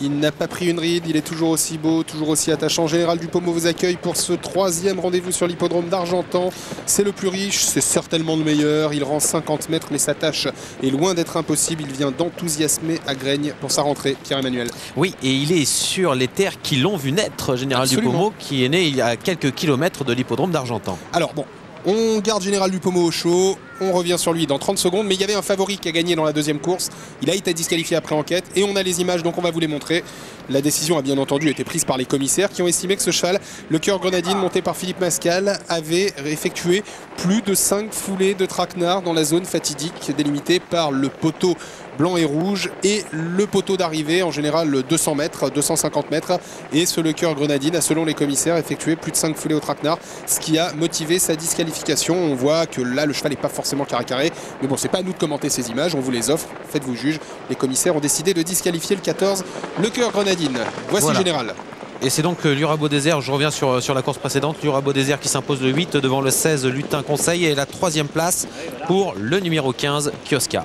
Il n'a pas pris une ride, il est toujours aussi beau, toujours aussi attachant. Général Dupomo vous accueille pour ce 3e rendez-vous sur l'hippodrome d'Argentan. C'est le plus riche, c'est certainement le meilleur. Il rend 50 mètres, mais sa tâche est loin d'être impossible. Il vient d'enthousiasmer à Graigne pour sa rentrée, Pierre-Emmanuel. Oui, et il est sur les terres qui l'ont vu naître, Général Dupomo, qui est né il y a quelques kilomètres de l'hippodrome d'Argentan. Alors bon, on garde Général Dupomo au chaud, on revient sur lui dans 30 secondes, mais il y avait un favori qui a gagné dans la 2e course. Il a été disqualifié après enquête et on a les images, donc on va vous les montrer. La décision a bien entendu été prise par les commissaires qui ont estimé que ce cheval, le Cœur Grenadine, monté par Philippe Mascal, avait effectué plus de 5 foulées de traquenard dans la zone fatidique délimitée par le poteau blanc et rouge et le poteau d'arrivée, en général 200 mètres, 250 mètres. Et ce Le Cœur Grenadine a, selon les commissaires, effectué plus de 5 foulées au traquenard, ce qui a motivé sa disqualification. On voit que là, le cheval n'est pas forcément carré. Mais bon, c'est pas à nous de commenter ces images, on vous les offre, faites-vous juge. Les commissaires ont décidé de disqualifier le 14, Le Cœur Grenadine. Voici voilà. Général. Et c'est donc l'Urabo Désert, je reviens sur la course précédente, l'Urabo Désert qui s'impose le 8 devant le 16, Lutin Conseil, et la 3e place pour le numéro 15, Kioska.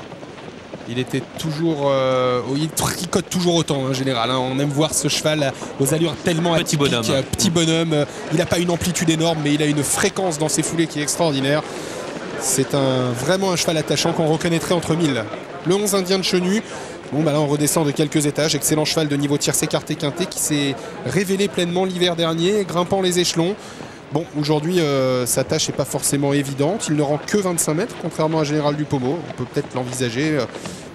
Il était toujours, il tricote toujours autant, hein, Général. Hein. On aime voir ce cheval aux allures tellement atypiques. Petit bonhomme. Il n'a pas une amplitude énorme, mais il a une fréquence dans ses foulées qui est extraordinaire. C'est vraiment un cheval attachant qu'on reconnaîtrait entre 1000. Le 11 Indien de Chenu. Bon, bah là, on redescend de quelques étages. Excellent cheval de niveau tierce écarté quinté qui s'est révélé pleinement l'hiver dernier, grimpant les échelons. Bon, aujourd'hui, sa tâche n'est pas forcément évidente. Il ne rend que 25 mètres, contrairement à Général Dupomo. On peut peut-être l'envisager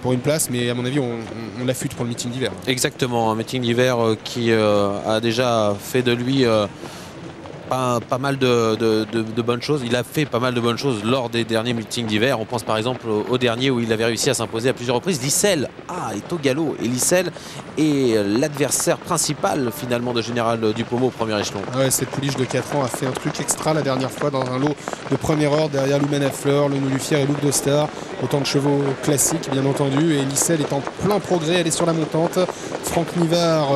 pour une place, mais à mon avis, on l'affûte pour le meeting d'hiver. Exactement, un meeting d'hiver qui a déjà fait de lui pas mal de bonnes choses. Il a fait pas mal de bonnes choses lors des derniers meetings d'hiver. On pense par exemple au dernier où il avait réussi à s'imposer à plusieurs reprises. Lissel est au galop, et Lissel est l'adversaire principal finalement de Général Dupomo au premier échelon. Ouais, cette pouliche de 4 ans a fait un truc extra la dernière fois dans un lot de premier ordre derrière Lumen à Fleur, le Nulufier et Look d'Ostar. Autant de chevaux classiques bien entendu, et Lissel est en plein progrès, elle est sur la montante. Franck Nivard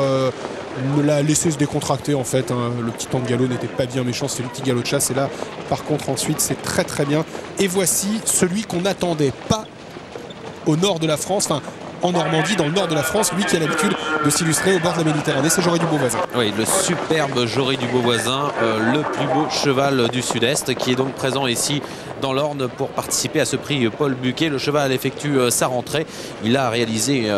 l'a laissé se décontracter en fait, hein. Le petit temps de galop n'était pas bien méchant, c'est le petit galop de chasse, et là par contre ensuite c'est très très bien. Et voici celui qu'on n'attendait pas au nord de la France, enfin en Normandie, dans le nord de la France, lui qui a l'habitude de s'illustrer au bord de la Méditerranée, c'est Jory du Beauvoisin. Oui, le superbe Jory du Beauvoisin, le plus beau cheval du Sud-Est, qui est donc présent ici dans l'Orne pour participer à ce prix Paul Buquet. Le cheval effectue sa rentrée. Il a réalisé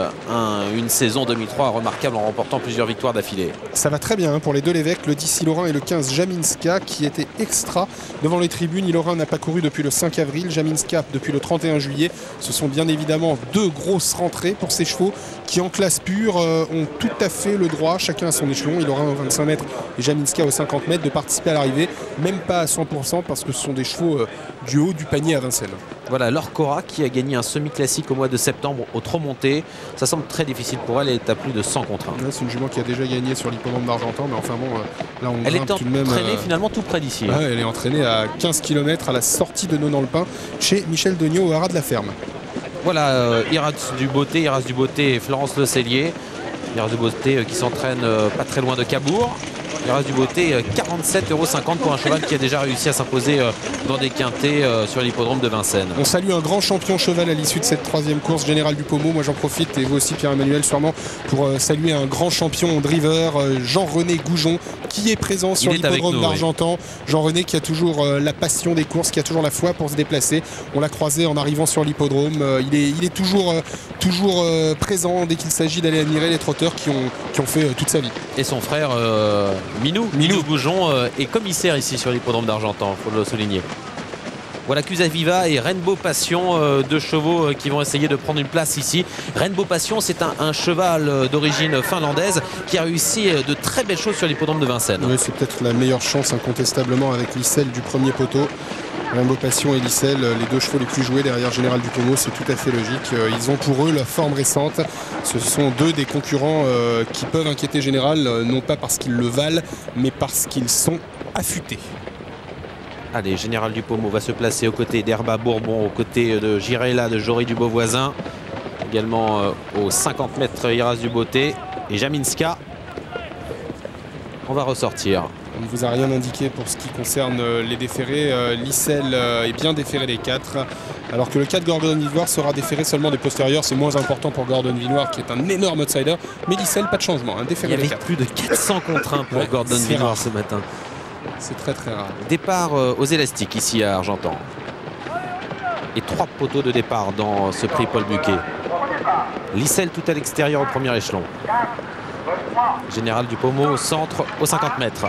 une saison 2003 remarquable en remportant plusieurs victoires d'affilée. Ça va très bien pour les deux Lévesque, le 10 Ilorin et le 15 Jaminska, qui étaient extra devant les tribunes. Ilorin n'a pas couru depuis le 5 avril, Jaminska depuis le 31 juillet. Ce sont bien évidemment deux grosses rentrées pour ces chevaux qui en classe pure ont tout à fait le droit, chacun à son échelon, Ilorin au 25 mètres et Jaminska au 50 mètres, de participer à l'arrivée, même pas à 100% parce que ce sont des chevaux du haut du panier à Vincennes. Voilà, Laure Cora qui a gagné un semi-classique au mois de septembre au Trop-Monté. Ça semble très difficile pour elle, elle est à plus de 100 contre 1. Ouais, c'est une jument qui a déjà gagné sur l'hippodrome d'Argentan, mais enfin bon, là on elle est tout de même. Entraînée finalement tout près d'ici. Ouais, elle est entraînée à 15 km à la sortie de Nonant-le-Pin chez Michel Degnaud au haras de la Ferme. Voilà, Iras du Beauté et Florence Le Cellier. Iras du Beauté qui s'entraîne pas très loin de Cabourg. Iras du Beauté, 47,50 € pour un cheval qui a déjà réussi à s'imposer dans des quintés sur l'hippodrome de Vincennes. On salue un grand champion cheval à l'issue de cette 3e course, Général Dupomo. Moi j'en profite, et vous aussi Pierre-Emmanuel sûrement, pour saluer un grand champion driver, Jean-René Goujon, qui est présent sur l'hippodrome d'Argentan. Oui. Jean-René qui a toujours la passion des courses, qui a toujours la foi pour se déplacer. On l'a croisé en arrivant sur l'hippodrome. Il est toujours présent dès qu'il s'agit d'aller admirer les trotteurs qui ont fait toute sa vie. Et son frère Minou Goujon est commissaire ici sur l'hippodrome d'Argentan, il faut le souligner. Voilà Cusaviva et Rainbow Passion, deux chevaux qui vont essayer de prendre une place ici. Rainbow Passion, c'est un cheval d'origine finlandaise qui a réussi de très belles choses sur l'hippodrome de Vincennes. Oui, c'est peut-être la meilleure chance incontestablement avec Lissel du premier poteau. Rainbow Passion et Lissel, les deux chevaux les plus joués derrière Général Dupomo, c'est tout à fait logique. Ils ont pour eux la forme récente. Ce sont deux des concurrents qui peuvent inquiéter Général, non pas parce qu'ils le valent, mais parce qu'ils sont affûtés. Allez, Général Dupomo va se placer aux côtés d'Herba Bourbon, aux côtés de Girella, de Jory du Beauvoisin. Également aux 50 mètres Iras du Beauté et Jaminska. On va ressortir. On ne vous a rien indiqué pour ce qui concerne les déférés. Lissel est bien déféré des 4, alors que le 4 Gordon Villoire sera déféré seulement des postérieurs. C'est moins important pour Gordon Villoire qui est un énorme outsider. Mais Lissel, pas de changement, hein, déféré des 4. Il y avait plus de 400 contre 1 pour Gordon Villoire ce matin. C'est très très rare. Départ aux élastiques ici à Argentan. Et 3 poteaux de départ dans ce prix Paul Buquet. Lissel tout à l'extérieur au premier échelon. Général Dupaumo au centre aux 50 mètres.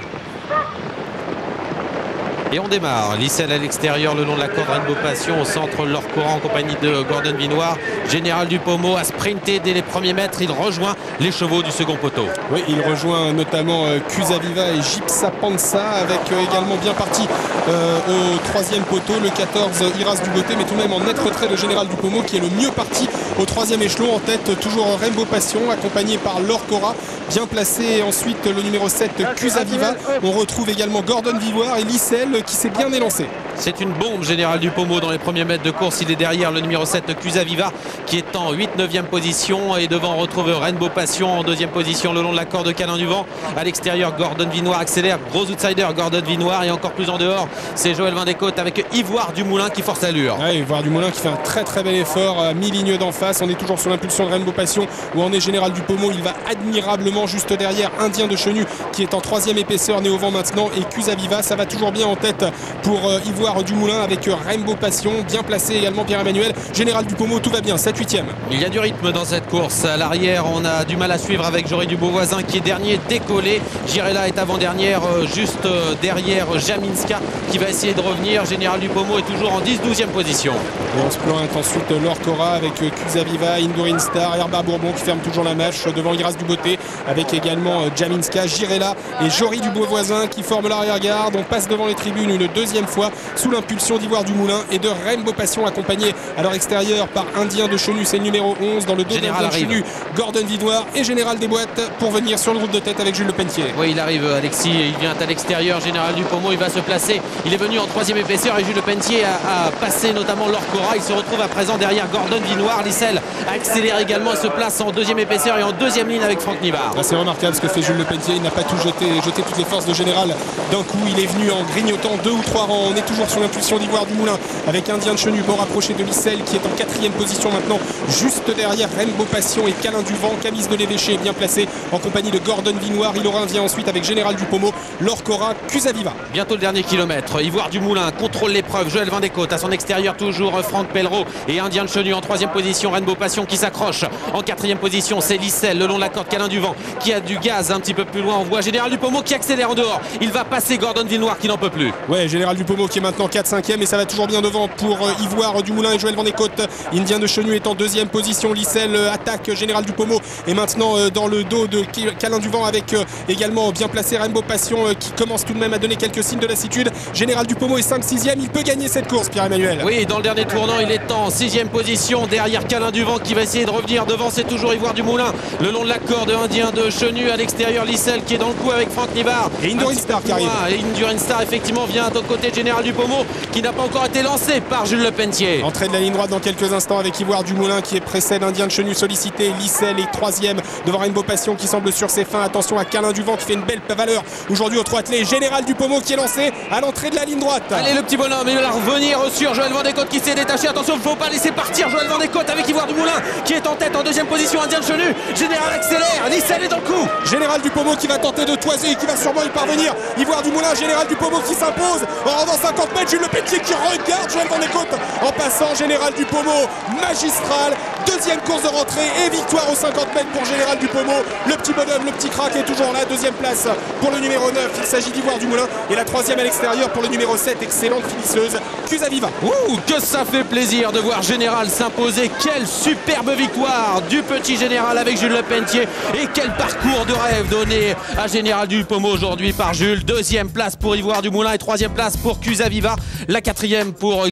Et on démarre. Lissel à l'extérieur le long de la corde Rainbow Passion. Au centre, Laure Cora en compagnie de Gordon Villoire. Général Dupaumo a sprinté dès les premiers mètres. Il rejoint les chevaux du second poteau. Oui, il rejoint notamment Cusaviva et Gypsa Pansa, avec également bien parti au 3e poteau, le 14 Iras Duboté, mais tout de même en net retrait de Général Dupaumo qui est le mieux parti au 3e échelon. En tête, toujours Rainbow Passion, accompagné par Laure Cora. Bien placé ensuite le numéro 7 Cusaviva. On retrouve également Gordon Villoire et Lissel qui s'est bien élancé. C'est une bombe, Général Dupaumo, dans les premiers mètres de course. Il est derrière le numéro 7 Cusaviva qui est en 8-9e position. Et devant, on retrouve Rainbow Passion en 2e position le long de la corde de Câlin du Vent. À l'extérieur, Gordon Villoire accélère. Gros outsider, Gordon Villoire. Et encore plus en dehors, c'est Joël Vindécote avec Ivoire Dumoulin qui force l'allure. Ouais, Ivoire Dumoulin qui fait un très très bel effort à mi-ligne d'en face. On est toujours sur l'impulsion de Rainbow Passion où en est Général Dupaumo. Il va admirablement juste derrière Indien de Chenu qui est en 3e épaisseur, né au vent maintenant. Et Cusaviva, ça va toujours bien en tête pour Ivoire Dumoulin avec Rainbow Passion. Bien placé également Pierre-Emmanuel. Général Dupaumo, tout va bien, 7-8e. Il y a du rythme dans cette course. À l'arrière, on a du mal à suivre avec Jory Dubeauvoisin qui est dernier décollé. Girella est avant-dernière, juste derrière Jaminska qui va essayer de revenir. Général Dupaumo est toujours en 10-12e position. Et on se plante ensuite Laure Cora avec Cusaviva, Indurain Star, Herba Bourbon qui ferme toujours la mâche devant Iras Duboté avec également Jaminska, Girella et Jory Dubeauvoisin qui forment l'arrière-garde. On passe devant les tribunes une deuxième fois sous l'impulsion d'Ivoire Dumoulin et de Rainbow Passion, accompagné à leur extérieur par Indien de Chenu, c'est le numéro 11 dans le dos d'Indien de Chenu, Gordon Villoire et Général Desboîtes pour venir sur le groupe de tête avec Jules Lepentier. Oui, il arrive Alexis, il vient à l'extérieur. Général Dupaumo, il va se placer. Il est venu en 3e épaisseur et Jules Lepentier a passé notamment Laure Cora. Il se retrouve à présent derrière Gordon Villoire. Lissel accélère également et se place en 2e épaisseur et en 2e ligne avec Franck Nivard. C'est remarquable ce que fait Jules Lepentier. Il n'a pas tout jeté toutes les forces de Général d'un coup. Il est venu en grignotant 2 ou 3 rangs. On est toujours sur l'impulsion d'Ivoire Dumoulin avec Indien de Chenu, bon rapproché de Lissel qui est en 4e position maintenant, juste derrière Rainbow Passion et Câlin du Vent. Camise de l'évêché bien placé en compagnie de Gordon Villoire. Ilorin vient ensuite avec Général Dupaumo, Laure Cora, Cusaviva. Bientôt le dernier kilomètre. Ivoire Dumoulin contrôle l'épreuve. Joël Vindécote à son extérieur, toujours Franck Pellereau et Indien de Chenu en 3e position. Rainbow Passion qui s'accroche en 4e position. C'est Lissel le long de la corde Câlin du Vent qui a du gaz un petit peu plus loin. On voit Général Dupaumo qui accélère en dehors. Il va passer Gordon Villoire qui n'en peut plus. Ouais, Général Dupaumo qui est maintenant 4-5e et ça va toujours bien devant pour Ivoire Dumoulin et Joël Vindécote. Indien de Chenu est en 2e position. Lissel attaque Général Dupaumo et maintenant dans le dos de Câlin du Vent avec également bien placé Rainbow Passion qui commence tout de même à donner quelques signes de lassitude. Général Dupaumo est 5-6e. Il peut gagner cette course, Pierre-Emmanuel. Oui, dans le dernier tournant, il est en 6e position derrière Câlin du Vent qui va essayer de revenir devant. C'est toujours Ivoire Dumoulin le long de la corde Indien de Chenu à l'extérieur. Lissel qui est dans le coup avec Franck Nivard. Et Indurain Star qui arrive. Et Indurain Star effectivement vient de côté de Général Dupaumo qui n'a pas encore été lancé par Jules Lepentier. Entrée de la ligne droite dans quelques instants avec Ivoire Dumoulin qui précède Indien de Chenu sollicité. Lissel est 3e devant Rainbow Passion qui semble sur ses fins. Attention à Câlin du Vent qui fait une belle valeur aujourd'hui au trottoir. Général Dupaumo qui est lancé à l'entrée de la ligne droite. Allez, le petit bonhomme, il va revenir sur Joël Vindécote qui s'est détaché. Attention, il ne faut pas laisser partir Joël Vindécote avec Ivoire Dumoulin qui est en tête en 2e position. Indien de Chenu. Général accélère. Lissel est dans le coup. Général Dupaumo qui va tenter de toiser et qui va sûrement y parvenir. Ivoire Dumoulin, Général Dupaumo qui s'impose en rendant 50 mètres. Jules Lepentier qui regarde Joël Vindécote en passant. Général Dupaumo magistral. 2e course de rentrée et victoire aux 50 mètres pour Général Dupaumo. Le petit bonhomme, le petit crack est toujours là. 2e place pour le numéro 9. Il s'agit d'Ivoire Dumoulin. Et la 3e à l'extérieur pour le numéro 7. Excellente finisseuse, Cusaviva. Ouh, que ça fait plaisir de voir Général s'imposer. Quelle superbe victoire du petit Général avec Jules Lepentier. Et quel parcours de rêve donné à Général Dupaumo aujourd'hui par Jules. 2e place pour Ivoire Dumoulin et 3e place pour Cusaviva. La 4e pour